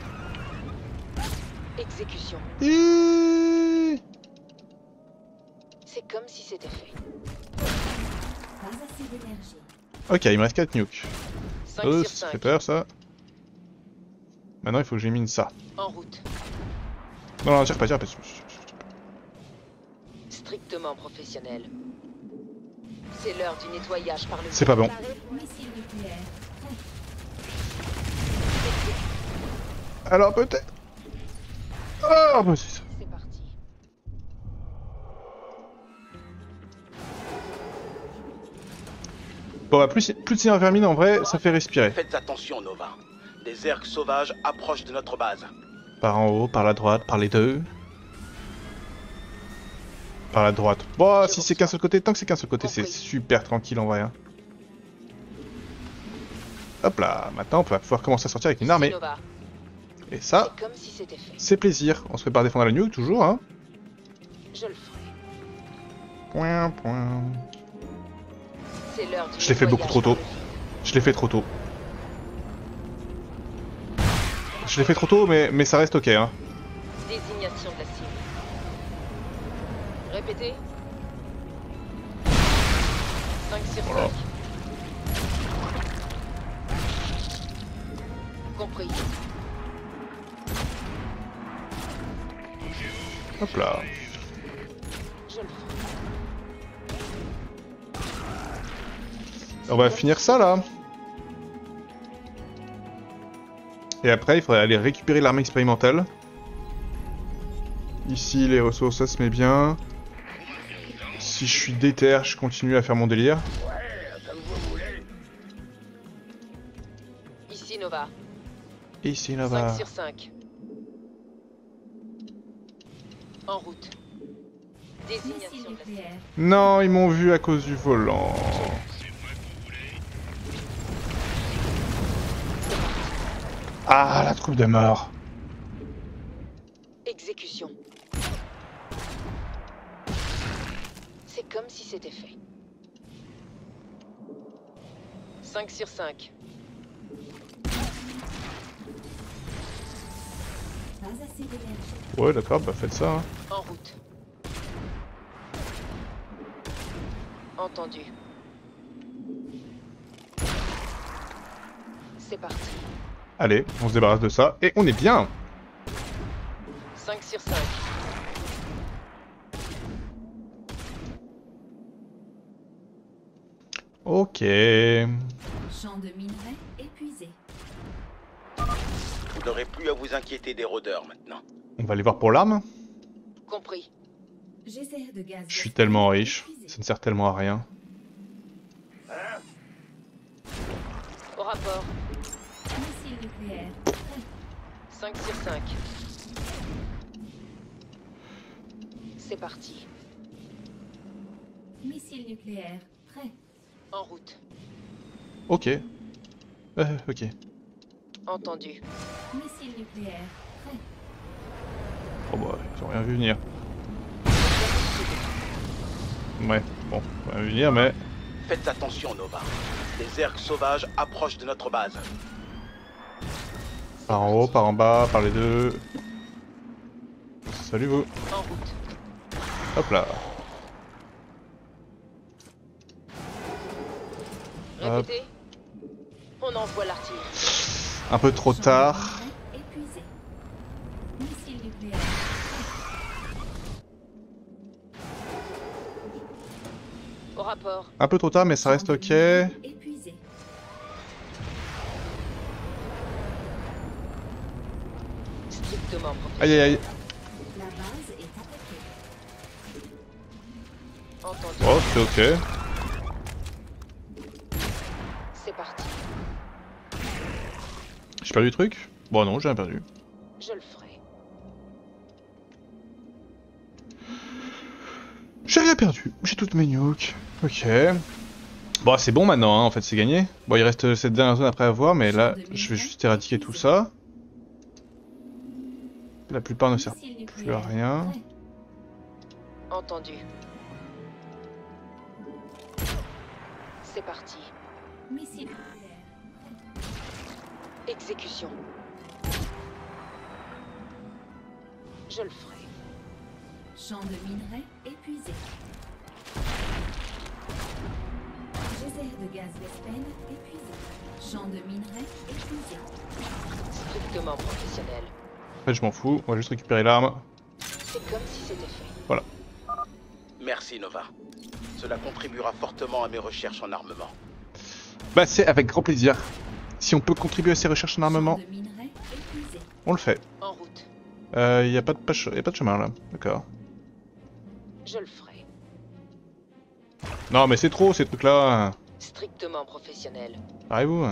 Exécution. C'est comme si c'était fait. Ok, il me reste 4 nukes. Oh, ça fait peur ça. Maintenant il faut que j'élimine ça. En route. Non, non, tire pas. Strictement professionnel. C'est l'heure du nettoyage par le... C'est pas bon. Alors peut-être... Oh, bah c'est ça. C'est parti. Bon bah plus de seigneurs vermines en vrai, ça fait respirer. Faites attention Nova. Des ergs sauvages approchent de notre base. Par en haut, par la droite, par les deux. Par la droite. Bon, si c'est qu'un seul côté, tant que c'est qu'un seul côté, c'est super tranquille en vrai. Hein. Hop là, maintenant on va pouvoir commencer à sortir avec une armée. Et ça, c'est plaisir. On se prépare à défendre la nuke toujours, hein. Je le ferai. Point. Je l'ai fait beaucoup trop tôt. Je l'ai fait trop tôt. Je l'ai fait trop tôt, mais ça reste ok, hein. Désignation de la cible. Répétez. 5 sur 5. Voilà. Compris. Hop là. Je le ferai. On va finir ça là. Et après, il faudrait aller récupérer l'armée expérimentale. Ici, les ressources, ça se met bien. Si je suis déter, je continue à faire mon délire. Ici Nova. Ici Nova. 5 sur 5. En route. Désignation de la cible. Non, ils m'ont vu à cause du volant. Ah, la troupe de mort. Exécution. C'est comme si c'était fait. 5 sur 5. Ouais, d'accord, bah faites ça. Hein. En route. Entendu. C'est parti. Allez, on se débarrasse de ça et on est bien. 5 sur 5. Ok. Champ de minerais épuisé. Vous n'aurez plus à vous inquiéter des rôdeurs maintenant. On va aller voir pour l'arme. Compris. J'essaie de gaz. Je suis tellement riche, ça ne sert tellement à rien. Au rapport. Missile nucléaire. 5 sur 5. C'est parti. Missile nucléaire. Prêt. En route. Ok. Ok. Entendu. Missile nucléaire. Prêt. Oh bah, ils ont rien vu venir. Ouais, bon, rien vu venir, mais... Faites attention, Nova. Les ergs sauvages approchent de notre base. Par en haut, par en bas, par les deux. Salut vous. En route. Hop là. Répétez. On envoie l'artillerie. Un peu trop tard. Épuisé. Missile nucléaire. Au rapport. Un peu trop tard, mais ça reste ok. Épuisé. Strictement Aïe aïe aïe. La base est attaquée. entendu. Oh, c'est ok. C'est parti. J'ai perdu le truc? Bon non, j'ai rien perdu. Je le ferai. J'ai rien perdu, j'ai toutes mes nukes. Ok. Bon, c'est bon maintenant, hein, en fait, c'est gagné. Bon, il reste cette dernière zone après à voir, mais là, je vais juste éradiquer tout ça. La plupart ne servent plus à rien. Entendu. C'est parti. Missile. Exécution. Je le ferai. Champ de minerais épuisé. Geyser de gaz Vespene épuisé. Champ de minerais épuisé. Strictement professionnel. En fait, je m'en fous, on va juste récupérer l'arme. C'est comme si c'était fait. Voilà. Merci Nova. Cela contribuera fortement à mes recherches en armement. Bah, c'est avec grand plaisir. Si on peut contribuer à ces recherches en armement, on le fait. En route. Y a pas de chemin là, d'accord. Je le ferai. Non mais c'est trop ces trucs là. Strictement professionnel. Arrêtez-vous.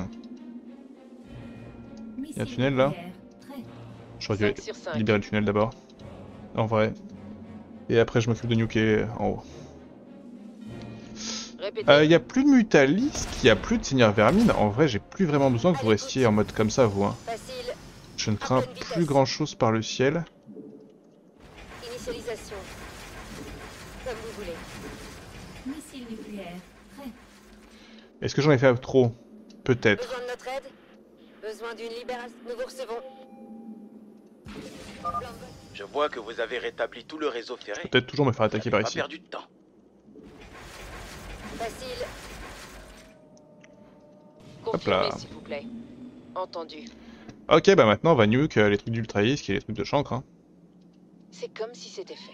Y a un tunnel là. J'aurais dû libérer le tunnel d'abord. En vrai. Et après je m'occupe de nuker en haut. Y a plus de Mutalisk, y a plus de Seigneur Vermine. En vrai j'ai plus vraiment besoin que vous restiez en mode comme ça vous. Hein. Je ne crains plus grand chose par le ciel. Initialisation. Comme vous voulez. Missile nucléaire. Prêt. Est-ce que j'en ai fait trop? Peut-être. Besoin de notre aide? Besoin d'une libération? Nous vous recevons. Je vois que vous avez rétabli tout le réseau ferré. Peut-être toujours me faire attaquer par Pas ici. perdu de temps. Facile. Hop là. Confirmez, s'il vous plaît. Entendu. Ok, bah maintenant on va nuke les trucs d'Ultraïsk et les trucs de chancre. Hein. C'est comme si c'était fait.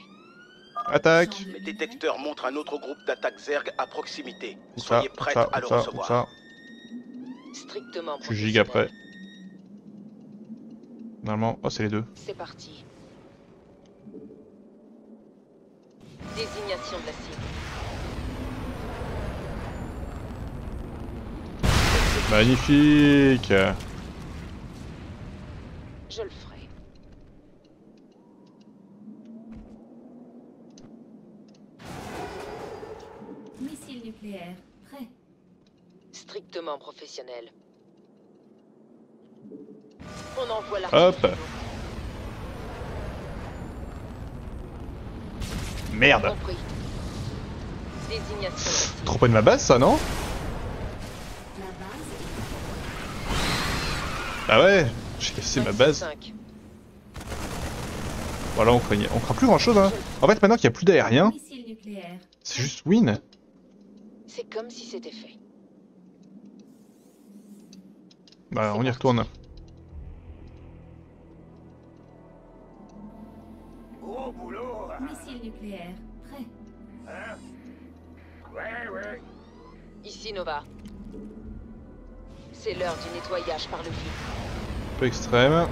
Attaque. Mes détecteurs montrent un autre groupe d'attaques Zerg à proximité. Ça, Soyez prêts à le recevoir. Ça. Strictement Je suis giga prêt. Normalement, oh c'est les deux. C'est parti. Désignation de la cible. Magnifique. Je le ferai. Missile nucléaire. Prêt. Strictement professionnel. On envoie la. Hop. Merde. Compris. Désignation. Trop près de ma base ça non? Ah ouais, j'ai cassé ma base. Voilà, on craint plus grand chose hein. En fait maintenant qu'il n'y a plus d'aérien, c'est juste win. C'est comme si c'était fait. Bah on y retourne. Gros boulot. Missile nucléaire. Prêt. Hein? Ouais. Ici Nova. C'est l'heure du nettoyage par le vide. Un peu extrême.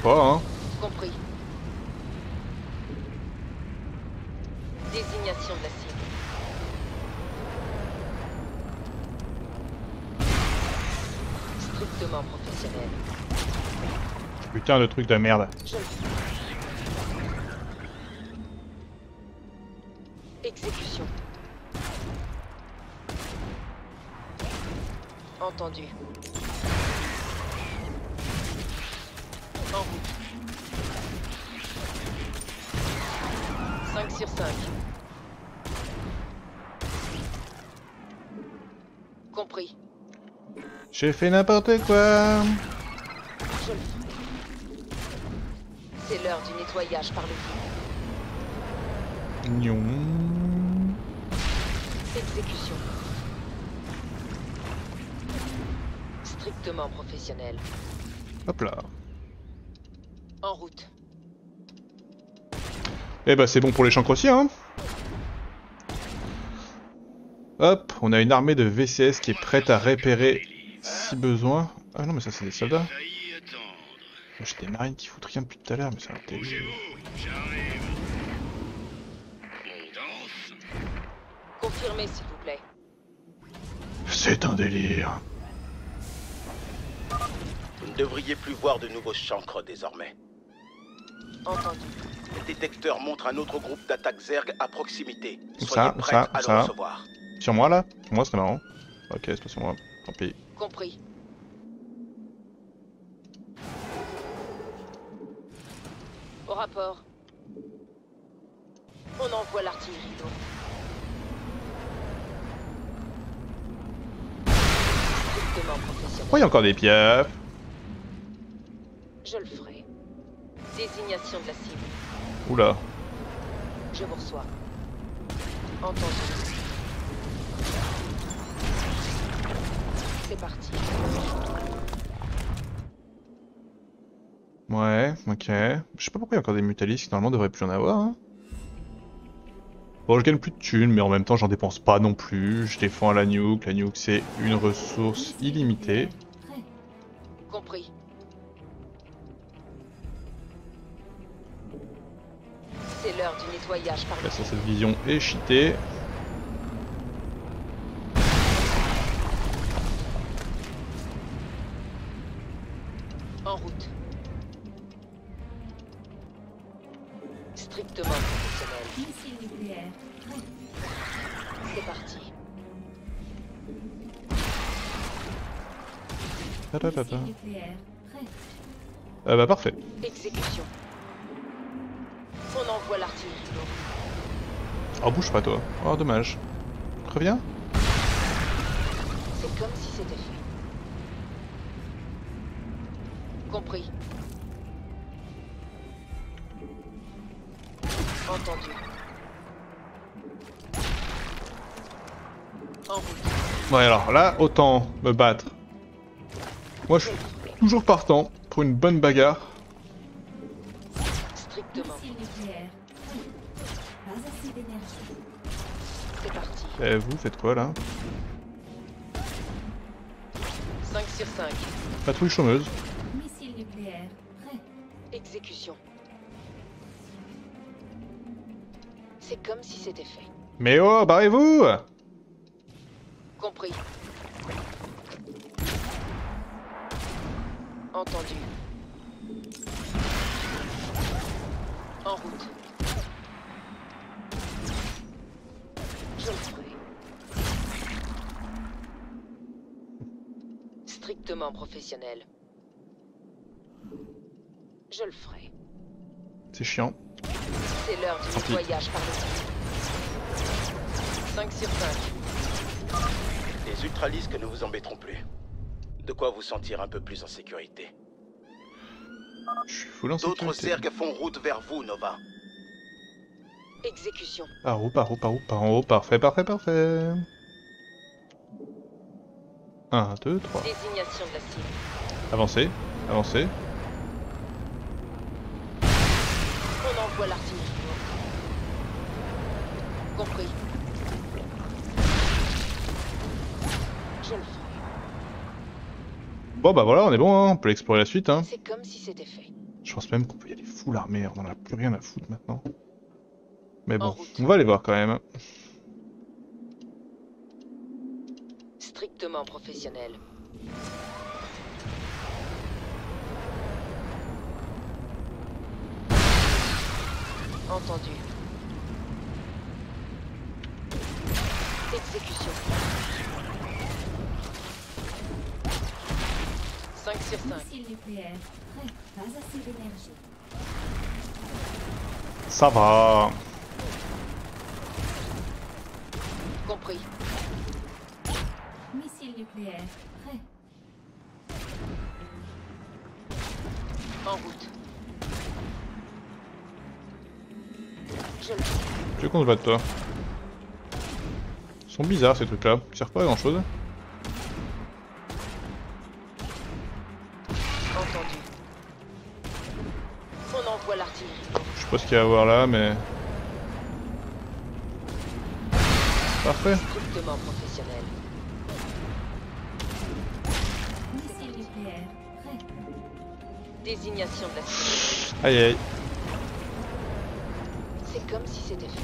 Pas hein. Compris. Désignation de la cible. Strictement professionnel. Putain de truc de merde. Exécution. Entendu. En route. 5 sur 5. Compris. J'ai fait n'importe quoi. Je le ferai. C'est l'heure du nettoyage par le vide. Nion. Exécution. Strictement professionnel. Hop là. En route. Eh bah c'est bon pour les chancres aussi hein. Hop, on a une armée de VCS qui est prête à repérer si besoin. Ah non mais ça c'est des soldats. J'ai des marines qui foutent rien depuis tout à l'heure mais c'est un délire. Confirmez s'il vous plaît. C'est un délire. Vous ne devriez plus voir de nouveaux chancres désormais. Entendu. Les détecteurs montrent un autre groupe d'attaques Zerg à proximité. Soyez Ça, prêts à le recevoir. Sur moi là? Sur moi c'est marrant. Ok, c'est pas sur moi. Tant pis. Compris. Au rapport. On envoie l'artillerie lourde. Strictement professionnel. Pourquoi il y a encore des pièces? Je le ferai. Désignation de la cible. Oula. Je vous reçois. Entendu. C'est parti. Ouais, ok. Je sais pas pourquoi il y a encore des mutalisques, normalement devrait plus en avoir. Hein. Bon, je gagne plus de thunes, mais en même temps j'en dépense pas non plus. Je défends à la nuke c'est une ressource illimitée. Compris. C'est l'heure du nettoyage par le... Là, cette vision est cheatée. En route. Strictement professionnel. Missile nucléaire. Prêt. C'est parti. Missile nucléaire. Prêt. Bah parfait. Exécution. On envoie l'artillerie lourde. Oh, bouge pas toi. Oh, dommage. Reviens. C'est comme si c'était fait. Compris. Entendu. En route. Ouais, alors là, autant me battre. Moi, je suis toujours partant pour une bonne bagarre. Strictement. Missile nucléaire. Prêt. Pas assez d'énergie. C'est parti. Et vous, faites quoi là? 5 sur 5. Patrouille chômeuse. Missile nucléaire. Prêt. Exécution. C'est comme si c'était fait. Mais oh, barrez-vous! Compris. Entendu. En route. Je le ferai. Strictement professionnel. Je le ferai. C'est chiant. C'est l'heure du nettoyage par le site. 5 sur 5. Les ultralisques ne vous embêteront plus. De quoi vous sentir un peu plus en sécurité. Je suis full en sécurité. D'autres Zerg font route vers vous, Nova. Exécution. Par où, par en haut, parfait, parfait, parfait. 1, 2, 3. Désignation de la cible. Avancez, avancez. On envoie l'artillerie. Compris. Je le ferai. Bon bah voilà, on est bon, hein. On peut explorer la suite. Hein. C'est comme si c'était fait. Je pense même qu'on peut y aller full armée, on en a plus rien à foutre maintenant. Mais bon, on va aller voir quand même. Strictement professionnel. Entendu. Exécution. 5 sur 5. Missile nucléaire. Prêt. Pas assez d'énergie. Ça va. Compris. Missile nucléaire. Prêt. En route. Je le fais. Tu veux qu'on se batte toi? Ils sont bizarres ces trucs là, ils servent pas à grand chose. Entendu. On envoie l'artillerie. Je sais pas ce qu'il y a à voir là, mais... Parfait. Strictement professionnel. Missile nucléaire. nucléaire prêt. Désignation de la cible. Aïe aïe. C'est comme si c'était fait.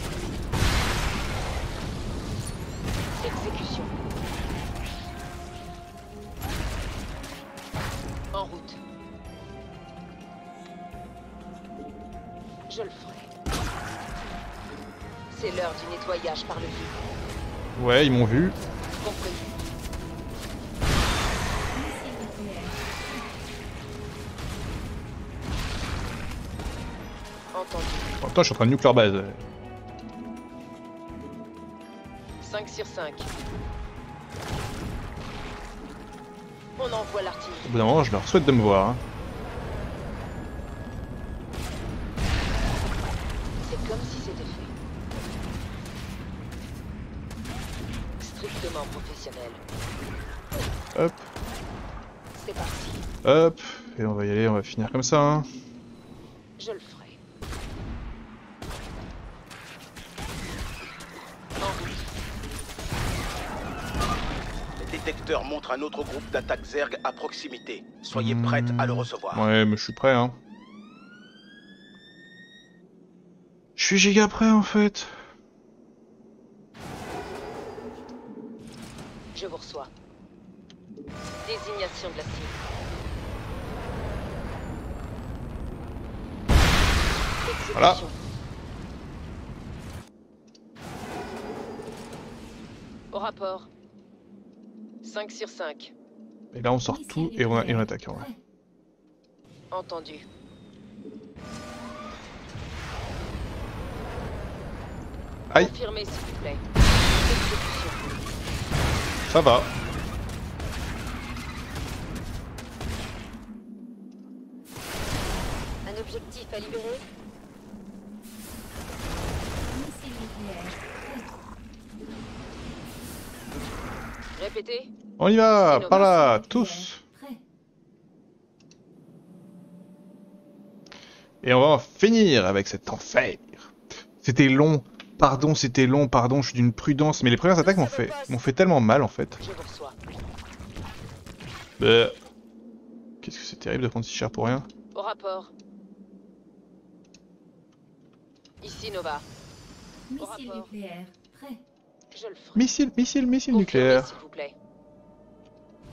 Exécution. En route. Je le ferai. C'est l'heure du nettoyage par le vide. Ouais, ils m'ont vu. Compris. Entendu. En même temps, je suis en train de nuke leur base. 5 sur 5. On envoie l'artillerie. Au bout d'un moment, je leur souhaite de me voir. Hein. C'est comme si c'était fait. Strictement professionnel. Hop. C'est parti. Hop. Et on va y aller, on va finir comme ça. Hein. Je le ferai. Les détecteurs montrent un autre groupe d'attaques Zerg à proximité. Soyez prêtes à le recevoir. Ouais, mais je suis prêt, hein. Je suis giga prêt, en fait. Je vous reçois. Désignation de la cible. Exécution. Voilà. Au rapport. 5 sur 5. Et là, on sort tout et on attaque, en vrai. Entendu. Aïe. Confirmez, s'il vous plaît. Exécution. Ça va. Un objectif à libérer. Missile nucléaire prêt. Répétez. On y va, par là, tous. Prêt. Et on va en finir avec cet enfer. C'était long. Pardon, c'était long, pardon, je suis d'une prudence. Mais les premières attaques m'ont fait tellement mal, en fait. Je vous reçois. Qu'est-ce que c'est terrible de prendre si cher pour rien. Au rapport. Ici Nova. Missile nucléaire prêt. Je le ferai. Missile Confirmez, nucléaire. s'il vous plaît.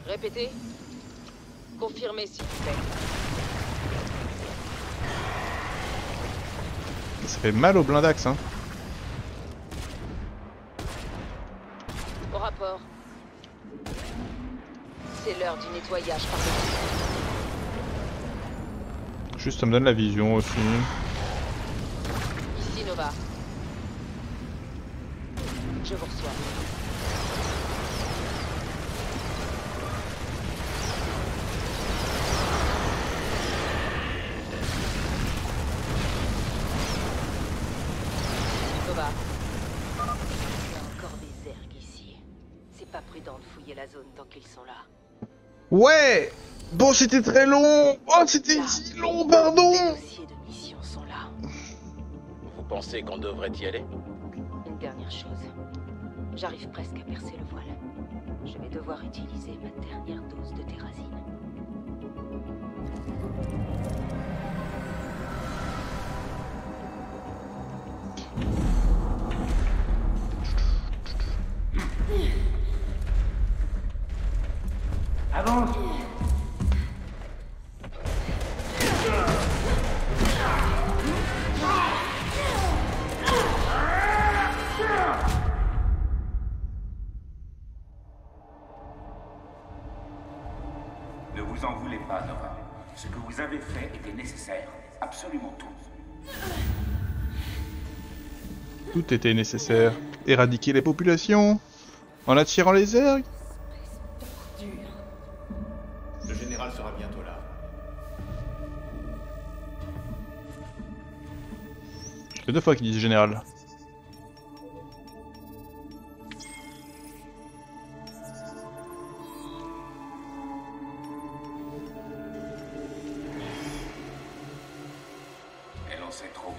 Répétez. Confirmez, s'il vous plaît. Ça fait mal au blindax, hein. Au rapport. C'est l'heure du nettoyage par le Juste, ça me donne la vision aussi. Ici Nova. Je vous reçois. Nova. Il y a encore des Zerg ici. C'est pas prudent de fouiller la zone tant qu'ils sont là. Ouais. Bon, c'était très long. Oh, c'était si long, pardon. Les dossiers de mission sont là. Vous pensez qu'on devrait y aller? Une dernière chose. J'arrive presque à percer le voile. Je vais devoir utiliser ma dernière dose de terrazine. Avance! Ne vous en voulez pas, Nova. Ce que vous avez fait était nécessaire. Absolument tout. Tout était nécessaire. Éradiquer les populations en attirant les Zerg. Le général sera bientôt là. Ça fait 2 fois qu'ils disent général. Elle en sait trop.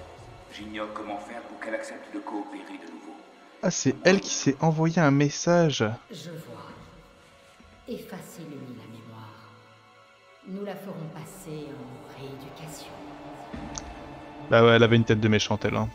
J'ignore comment faire pour qu'elle accepte de coopérer de nouveau. Ah, c'est elle qui s'est envoyé un message. Je vois. Effacez-lui la mémoire. Nous la ferons passer en rééducation. Bah ouais, elle avait une tête de méchante, elle. Hein.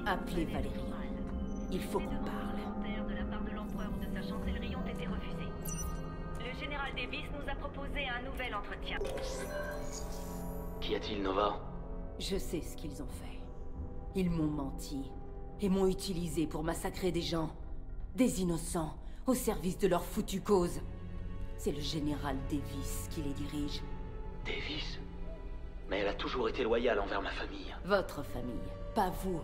Appelez Valérian. Il faut qu'on parle. De la part de l'empereur ou de sa chancellerie ont été refusés. Le général Davis nous a proposé un nouvel entretien. Qu'y a-t-il, Nova? Je sais ce qu'ils ont fait. Ils m'ont menti et m'ont utilisé pour massacrer des gens, des innocents, au service de leur foutue cause. C'est le général Davis qui les dirige. Davis? Mais elle a toujours été loyale envers ma famille. Votre famille, pas vous.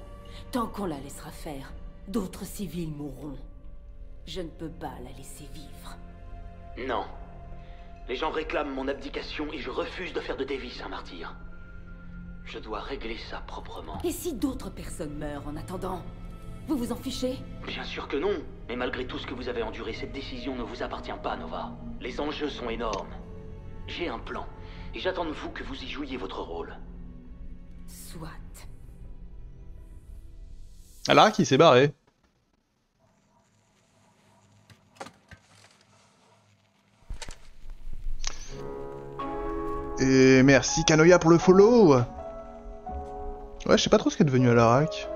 Tant qu'on la laissera faire, d'autres civils mourront. Je ne peux pas la laisser vivre. Non. Les gens réclament mon abdication et je refuse de faire de Davis un martyr. Je dois régler ça proprement. Et si d'autres personnes meurent en attendant? Vous vous en fichez? Bien sûr que non. Mais malgré tout ce que vous avez enduré, cette décision ne vous appartient pas, Nova. Les enjeux sont énormes. J'ai un plan. Et j'attends de vous que vous y jouiez votre rôle. Soit. Alors qui s'est barré. Et merci Kanoya pour le follow. Ouais, je sais pas trop ce qu'est devenu Alarak.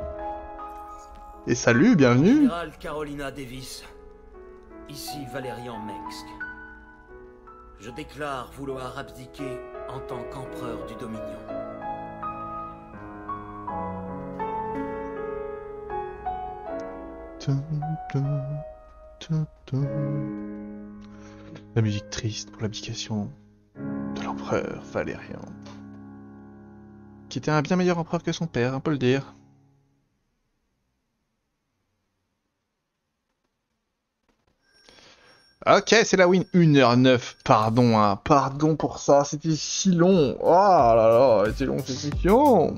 Et salut, bienvenue. Général Carolina Davis. Ici Valérian Mengsk. Je déclare vouloir abdiquer en tant qu'empereur du Dominion. La musique triste pour l'abdication de l'empereur Valérian. Qui était un bien meilleur empereur que son père, on peut le dire. Ok, c'est la win 1h09, pardon, hein, pardon pour ça, c'était si long. Oh là là, c'était long cette session.